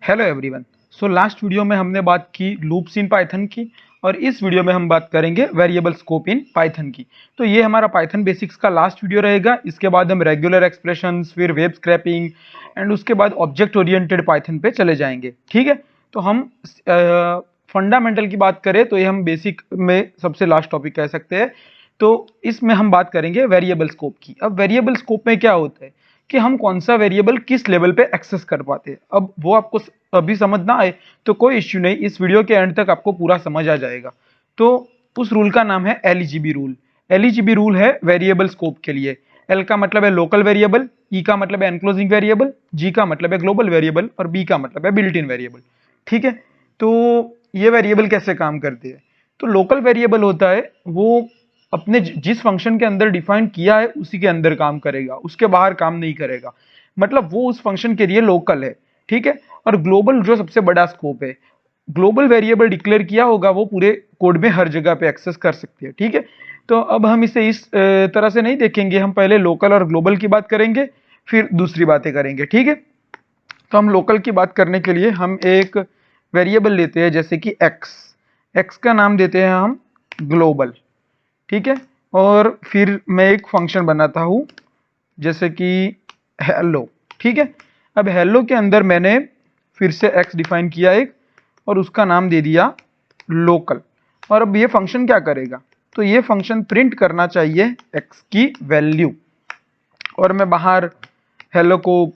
Hello everyone. So last video में हमने बात की लूप्स इन पाइथन की और इस वीडियो में हम बात करेंगे वेरिएबल स्कोप इन पाइथन की। तो ये हमारा पाइथन बेसिक्स का लास्ट वीडियो रहेगा। इसके बाद हम रेगुलर एक्सप्रेशंस, फिर वेब स्क्रैपिंग एंड उसके बाद ऑब्जेक्ट ओरिएंटेड पाइथन पे चले जाएंगे। ठीक है, तो हम फंडामेंटल की बात करें तो ये हम बेसिक में सबसे लास्ट टॉपिक कह सकते हैं। तो इसमें हम बात करेंगे वेरिएबल स्कोप की। अब वेरिएबल स्कोप में क्या होता है कि हम कौन सा वेरिएबल किस लेवल पे एक्सेस कर पाते हैं। अब वो आपको अभी समझ ना आए तो कोई इश्यू नहीं, इस वीडियो के एंड तक आपको पूरा समझ आ जाएगा। तो उस रूल का नाम है एलईजीबी रूल। एलईजीबी रूल है वेरिएबल स्कोप के लिए। एल का मतलब है लोकल वेरिएबल, ई का मतलब है एनक्लोजिंग वेरिएबल, जी का मतलब है ग्लोबल वेरिएबल और बी का मतलब है बिल्ट इन वेरिएबल। ठीक है, तो ये वेरिएबल कैसे काम करते हैं। तो लोकल वेरिएबल होता है वो अपने जिस फंक्शन के अंदर डिफाइन किया है उसी के अंदर काम करेगा, उसके बाहर काम नहीं करेगा। मतलब वो उस फंक्शन के लिए लोकल है। ठीक है, और ग्लोबल जो सबसे बड़ा स्कोप है, ग्लोबल वेरिएबल डिक्लेयर किया होगा वो पूरे कोड में हर जगह पे एक्सेस कर सकती है। ठीक है, तो अब हम इसे इस तरह से नहीं देखेंगे, हम पहले लोकल और ग्लोबल की बात करेंगे फिर दूसरी बातें करेंगे। ठीक है, तो हम लोकल की बात करने के लिए हम एक वेरिएबल लेते हैं जैसे कि एक्स। एक्स का नाम देते हैं हम ग्लोबल। ठीक है, और फिर मैं एक फंक्शन बनाता हूं जैसे कि हेलो। ठीक है, अब हेलो के अंदर मैंने फिर से एक्स डिफाइन किया एक और उसका नाम दे दिया लोकल। और अब ये फंक्शन क्या करेगा, तो ये फंक्शन प्रिंट करना चाहिए एक्स की वैल्यू। और मैं बाहर हेलो को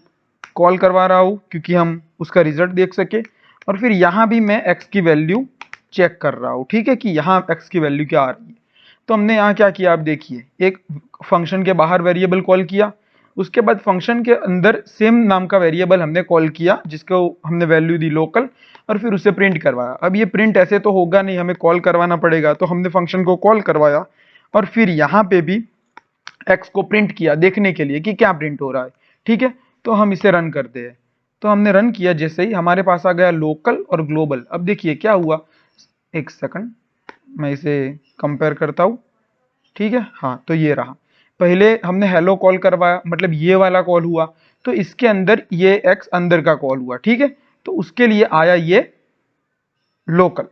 कॉल करवा रहा हूँ क्योंकि हम उसका रिजल्ट देख सके। और फिर यहाँ भी मैं एक्स की वैल्यू चेक कर रहा हूँ। ठीक है, कि यहाँ एक्स की वैल्यू क्या आ रही है। तो हमने यहाँ क्या किया, आप देखिए, एक फंक्शन के बाहर वेरिएबल कॉल किया, उसके बाद फंक्शन के अंदर सेम नाम का वेरिएबल हमने कॉल किया जिसको हमने वैल्यू दी लोकल, और फिर उसे प्रिंट करवाया। अब ये प्रिंट ऐसे तो होगा नहीं, हमें कॉल करवाना पड़ेगा, तो हमने फंक्शन को कॉल करवाया और फिर यहाँ पे भी एक्स को प्रिंट किया देखने के लिए कि क्या प्रिंट हो रहा है। ठीक है, तो हम इसे रन करते हैं। तो हमने रन किया, जैसे ही हमारे पास आ गया लोकल और ग्लोबल। अब देखिए क्या हुआ, एक सेकंड मैं इसे कंपेयर करता हूँ। ठीक है, हाँ, तो ये रहा। पहले हमने हेलो कॉल करवाया, मतलब ये वाला कॉल हुआ, तो इसके अंदर ये एक्स अंदर का कॉल हुआ। ठीक है, तो उसके लिए आया ये लोकल,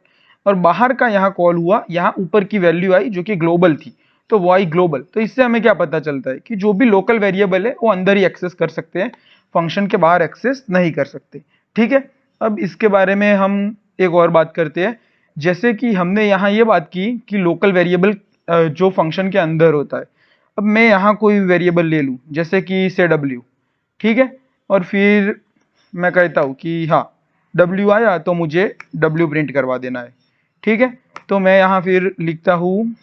और बाहर का यहाँ कॉल हुआ, यहाँ ऊपर की वैल्यू आई जो कि ग्लोबल थी, तो वो आई ग्लोबल। तो इससे हमें क्या पता चलता है कि जो भी लोकल वेरिएबल है वो अंदर ही एक्सेस कर सकते हैं, फंक्शन के बाहर एक्सेस नहीं कर सकते। ठीक है, अब इसके बारे में हम एक और बात करते हैं। जैसे कि हमने यहाँ ये बात की कि लोकल वेरिएबल जो फंक्शन के अंदर होता है। अब मैं यहाँ कोई वेरिएबल ले लूँ जैसे कि से डब्ल्यू। ठीक है, और फिर मैं कहता हूँ कि हाँ डब्ल्यू आया तो मुझे डब्ल्यू प्रिंट करवा देना है। ठीक है, तो मैं यहाँ फिर लिखता हूँ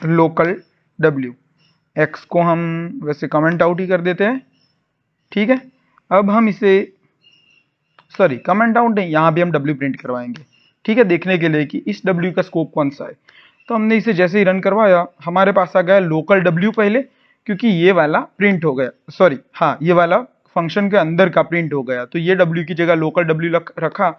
लोकल डब्ल्यू। एक्स को हम वैसे कमेंट आउट ही कर देते हैं। ठीक है, अब हम इसे, सॉरी कमेंट आउट नहीं, यहाँ भी हम डब्ल्यू प्रिंट करवाएंगे। ठीक है, देखने के लिए कि इस डब्ल्यू का स्कोप कौन सा है। तो हमने इसे जैसे ही रन करवाया, हमारे पास आ गया लोकल डब्ल्यू पहले, क्योंकि ये वाला प्रिंट हो गया, सॉरी हाँ ये वाला फंक्शन के अंदर का प्रिंट हो गया, तो ये डब्ल्यू की जगह लोकल डब्ल्यू रखा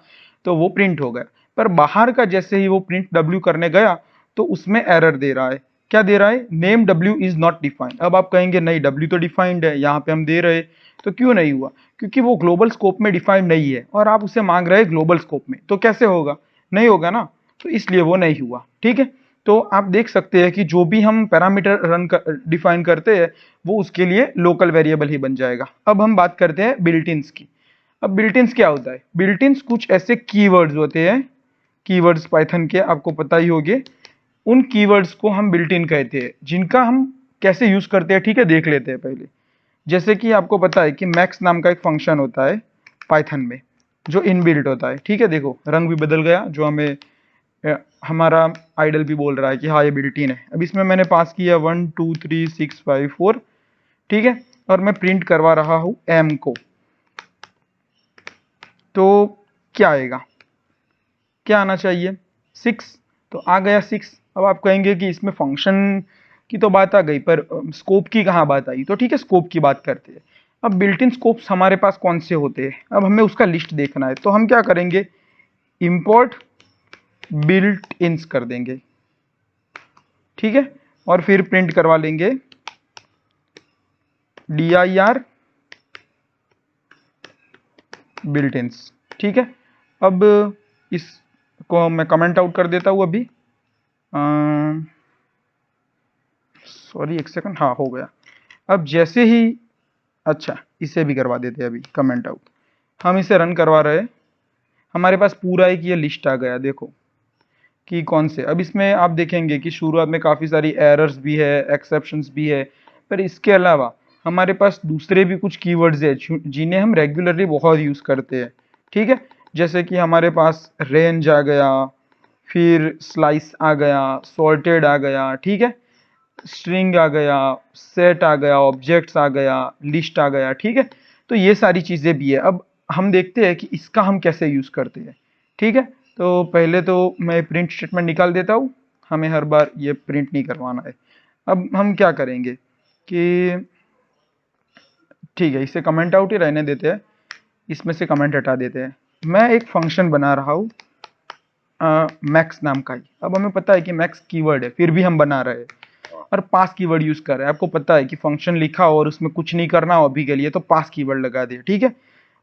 तो वो प्रिंट हो गया। पर बाहर का जैसे ही वो प्रिंट डब्ल्यू करने गया तो उसमें एरर दे रहा है। क्या दे रहा है, name W is not defined. अब आप कहेंगे नहीं डब्ल्यू तो डिफाइंड है, यहाँ पे हम दे रहे, तो क्यों नहीं हुआ, क्योंकि वो ग्लोबल स्कोप में डिफाइंड नहीं है और आप उसे मांग रहे हैं ग्लोबल स्कोप में, तो कैसे होगा, नहीं होगा ना, तो इसलिए वो नहीं हुआ। ठीक है, तो आप देख सकते हैं कि जो भी हम पैरामीटर डिफाइन करते हैं वो उसके लिए लोकल वेरिएबल ही बन जाएगा। अब हम बात करते हैं बिल्ट-इन्स की। अब बिल्ट-इन्स क्या होता है, बिल्ट-इन्स कुछ ऐसे कीवर्ड्स होते हैं, कीवर्ड्स पाइथन के आपको पता ही होंगे। उन कीवर्ड्स को हम बिल्ट इन कहते हैं, जिनका हम कैसे यूज करते हैं। ठीक है, देख लेते हैं पहले। जैसे कि आपको पता है कि मैक्स नाम का एक फंक्शन होता है पाइथन में जो इनबिल्ट होता है। ठीक है, देखो रंग भी बदल गया, जो हमें हमारा आइडल भी बोल रहा है कि हाँ ये बिल्ट इन है। अब इसमें मैंने पास किया 1 2 3 6 5 4। ठीक है, और मैं प्रिंट करवा रहा हूँ एम को, तो क्या आएगा, क्या आना चाहिए 6, तो आ गया 6। अब आप कहेंगे कि इसमें फंक्शन की तो बात आ गई पर स्कोप की कहाँ बात आई, तो ठीक है स्कोप की बात करते हैं। अब बिल्ट इन स्कोप्स हमारे पास कौन से होते हैं, अब हमें उसका लिस्ट देखना है, तो हम क्या करेंगे, इंपोर्ट बिल्ट इन्स कर देंगे। ठीक है, और फिर प्रिंट करवा लेंगे dir बिल्ट इन्स। ठीक है, अब इसको मैं कमेंट आउट कर देता हूँ अभी। सॉरी एक सेकंड, हाँ हो गया। अब जैसे ही, अच्छा इसे भी करवा देते हैं अभी कमेंट आउट। हम इसे रन करवा रहे हैं, हमारे पास पूरा एक ये लिस्ट आ गया, देखो कि कौन से। अब इसमें आप देखेंगे कि शुरुआत में काफ़ी सारी एरर्स भी है, एक्सेप्शंस भी है, पर इसके अलावा हमारे पास दूसरे भी कुछ कीवर्ड्स है जिन्हें हम रेगुलरली बहुत यूज़ करते हैं। ठीक है, जैसे कि हमारे पास रेंज आ गया, फिर स्लाइस आ गया, सॉर्टेड आ गया, ठीक है, स्ट्रिंग आ गया, सेट आ गया, ऑब्जेक्ट्स आ गया, लिस्ट आ गया। ठीक है, तो ये सारी चीज़ें भी है। अब हम देखते हैं कि इसका हम कैसे यूज़ करते हैं। ठीक है, तो पहले तो मैं प्रिंट स्टेटमेंट निकाल देता हूँ, हमें हर बार ये प्रिंट नहीं करवाना है। अब हम क्या करेंगे कि ठीक है, इसे कमेंट आउट ही रहने देते हैं, इसमें से कमेंट हटा देते हैं। मैं एक फंक्शन बना रहा हूँ मैक्स नाम का ही। अब हमें पता है कि मैक्स कीवर्ड है, फिर भी हम बना रहे हैं और पास कीवर्ड यूज कर रहे हैं। आपको पता है कि फंक्शन लिखा और उसमें कुछ नहीं करना हो अभी के लिए, तो पास कीवर्ड लगा दिया। ठीक है,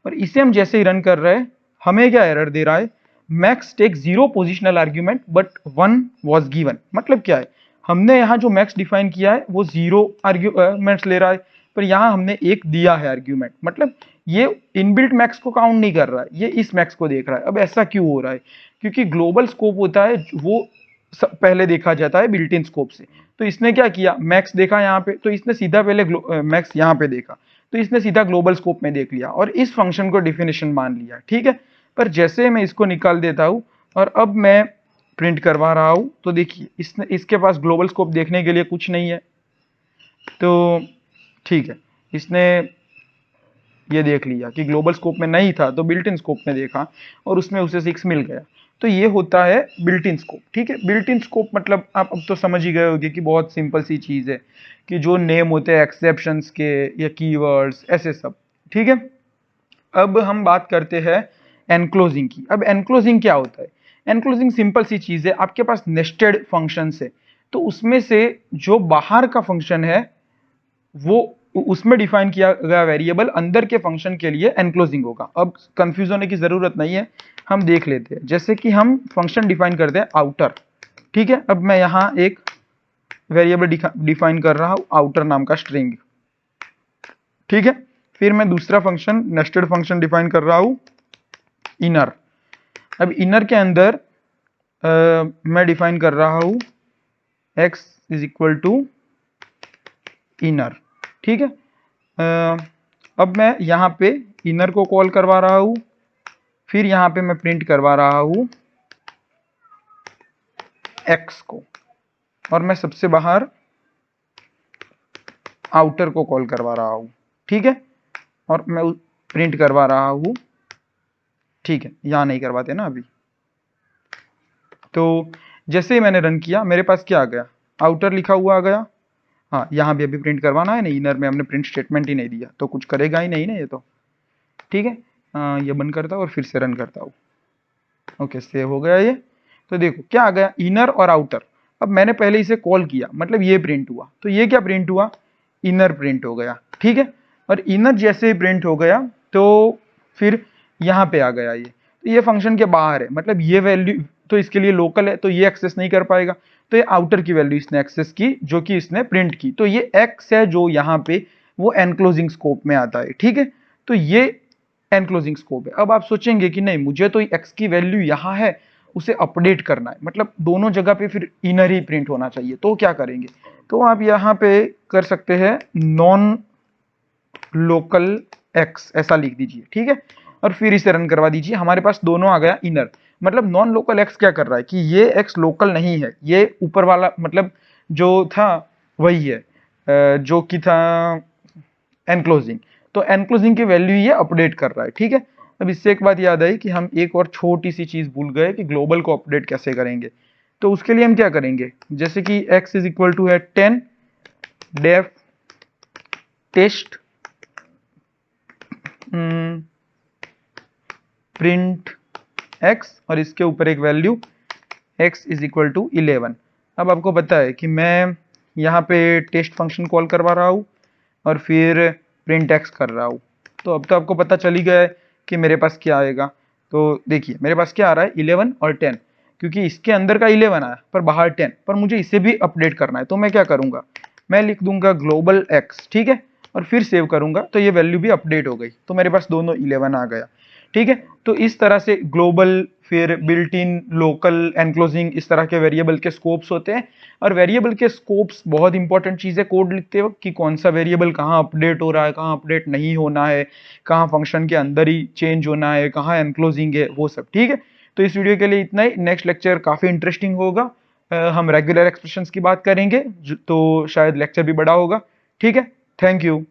और इसे हम जैसे ही रन कर रहे हैं, हमें क्या एरर दे रहा है, max take 0 positional argument but 1 was given. मतलब क्या है, हमने यहाँ जो मैक्स डिफाइन किया है वो 0 आर्ग्यूमेंट्स ले रहा है, पर यहाँ हमने एक दिया है आर्ग्यूमेंट। मतलब ये इनबिल्ट मैक्स को काउंट नहीं कर रहा है, ये इस मैक्स को देख रहा है। अब ऐसा क्यों हो रहा है, क्योंकि ग्लोबल स्कोप होता है वो पहले देखा जाता है बिल्ट इन स्कोप से। तो इसने क्या किया, मैक्स देखा यहाँ पे, तो इसने सीधा पहले मैक्स यहाँ पे देखा, तो इसने सीधा ग्लोबल स्कोप में देख लिया और इस फंक्शन को डिफिनेशन मान लिया। ठीक है, पर जैसे मैं इसको निकाल देता हूँ और अब मैं प्रिंट करवा रहा हूँ, तो देखिए इसके पास ग्लोबल स्कोप देखने के लिए कुछ नहीं है। तो ठीक है, इसने ये देख लिया कि ग्लोबल स्कोप में नहीं था, तो बिल्ट इन स्कोप में देखा और उसमें उसे 6 मिल गया। तो ये होता है बिल्ट इन स्कोप। ठीक है, बिल्ट इन स्कोप मतलब आप अब तो समझ ही गए होंगे कि बहुत सिंपल सी चीज़ है कि जो नेम होते हैं एक्सेप्शंस के या कीवर्ड्स ऐसे सब। ठीक है, अब हम बात करते हैं एनक्लोजिंग की। अब एनक्लोजिंग क्या होता है, एनक्लोजिंग सिंपल सी चीज़ है, आपके पास नेस्टेड फंक्शंस है, तो उसमें से जो बाहर का फंक्शन है वो उसमें डिफाइन किया गया वेरिएबल अंदर के फंक्शन के लिए एनक्लोजिंग होगा। अब कंफ्यूज होने की जरूरत नहीं है, हम देख लेते हैं। जैसे कि हम फंक्शन डिफाइन करते हैं आउटर। ठीक है, अब मैं यहां एक वेरिएबल डिफाइन कर रहा हूं आउटर नाम का स्ट्रिंग। ठीक है, फिर मैं दूसरा फंक्शन नेस्टेड फंक्शन डिफाइन कर रहा हूं इनर। अब इनर के अंदर मैं डिफाइन कर रहा हूं x is equal to inner. ठीक है, अब मैं यहाँ पे इनर को कॉल करवा रहा हूँ, फिर यहाँ पे मैं प्रिंट करवा रहा हूँ x को, और मैं सबसे बाहर आउटर को कॉल करवा रहा हूँ। ठीक है, और मैं प्रिंट करवा रहा हूँ। ठीक है, यहाँ नहीं करवाते ना अभी। तो जैसे ही मैंने रन किया, मेरे पास क्या आ गया, आउटर लिखा हुआ आ गया। हाँ, यहाँ भी अभी प्रिंट करवाना है ना, इनर में हमने प्रिंट स्टेटमेंट ही नहीं दिया, तो कुछ करेगा ही नहीं ना ये तो। ठीक है, ये बंद करता हूँ और फिर से रन करता हूँ। ओके, सेव हो गया ये। तो देखो क्या आ गया, इनर और आउटर। अब मैंने पहले इसे कॉल किया, मतलब ये प्रिंट हुआ, तो ये क्या प्रिंट हुआ, इनर प्रिंट हो गया। ठीक है, और इनर जैसे ही प्रिंट हो गया तो फिर यहाँ पे आ गया ये, तो ये फंक्शन के बाहर है, मतलब ये वैल्यू तो इसके लिए लोकल है, तो ये एक्सेस नहीं कर पाएगा। तो ये आउटर की वैल्यू इसने एक्सेस की, जो कि इसने प्रिंट की, तो ये एक्स है जो यहाँ पे वो एनक्लोजिंग स्कोप में आता है। ठीक है, तो ये एनक्लोजिंग स्कोप है। अब आप सोचेंगे कि नहीं, मुझे तो एक्स की वैल्यू यहाँ है, उसे अपडेट करना है, मतलब दोनों जगह पे फिर इनर ही प्रिंट होना चाहिए, तो क्या करेंगे, तो आप यहाँ पे कर सकते हैं नॉन लोकल एक्स ऐसा लिख दीजिए। ठीक है, और फिर इसे रन करवा दीजिए, हमारे पास दोनों आ गया इनर। मतलब नॉन लोकल एक्स क्या कर रहा है कि ये एक्स लोकल नहीं है, ये ऊपर वाला मतलब जो था वही है, जो कि था एनक्लोजिंग, तो एनक्लोजिंग की वैल्यू ये अपडेट कर रहा है। ठीक है, अब इससे एक बात याद आई कि हम एक और छोटी सी चीज भूल गए कि ग्लोबल को अपडेट कैसे करेंगे। तो उसके लिए हम क्या करेंगे, जैसे कि x इज इक्वल टू है 10 डेफ टेस्ट प्रिंट x, और इसके ऊपर एक value x is equal to 11। अब आपको पता है कि मैं यहाँ पे टेस्ट फंक्शन कॉल करवा रहा हूँ और फिर प्रिंट x कर रहा हूँ, तो अब तो आपको पता चल ही गया है कि मेरे पास क्या आएगा। तो देखिए मेरे पास क्या आ रहा है 11 और 10, क्योंकि इसके अंदर का 11 आया पर बाहर 10, पर मुझे इसे भी अपडेट करना है। तो मैं क्या करूंगा, मैं लिख दूंगा ग्लोबल एक्स, ठीक है, और फिर सेव करूंगा तो ये वैल्यू भी अपडेट हो गई, तो मेरे पास दोनों 11 आ गया। ठीक है, तो इस तरह से ग्लोबल, फिर बिल्ट इन, लोकल, एनक्लोजिंग, इस तरह के वेरिएबल के स्कोप्स होते हैं। और वेरिएबल के स्कोप्स बहुत इंपॉर्टेंट चीज़ है कोड लिखते वक्त, कि कौन सा वेरिएबल कहाँ अपडेट हो रहा है, कहाँ अपडेट नहीं होना है, कहाँ फंक्शन के अंदर ही चेंज होना है, कहाँ एनक्लोजिंग है, वो सब। ठीक है, तो इस वीडियो के लिए इतना ही। नेक्स्ट लेक्चर काफ़ी इंटरेस्टिंग होगा, हम रेगुलर एक्सप्रेशंस की बात करेंगे, तो शायद लेक्चर भी बड़ा होगा। ठीक है, थैंक यू।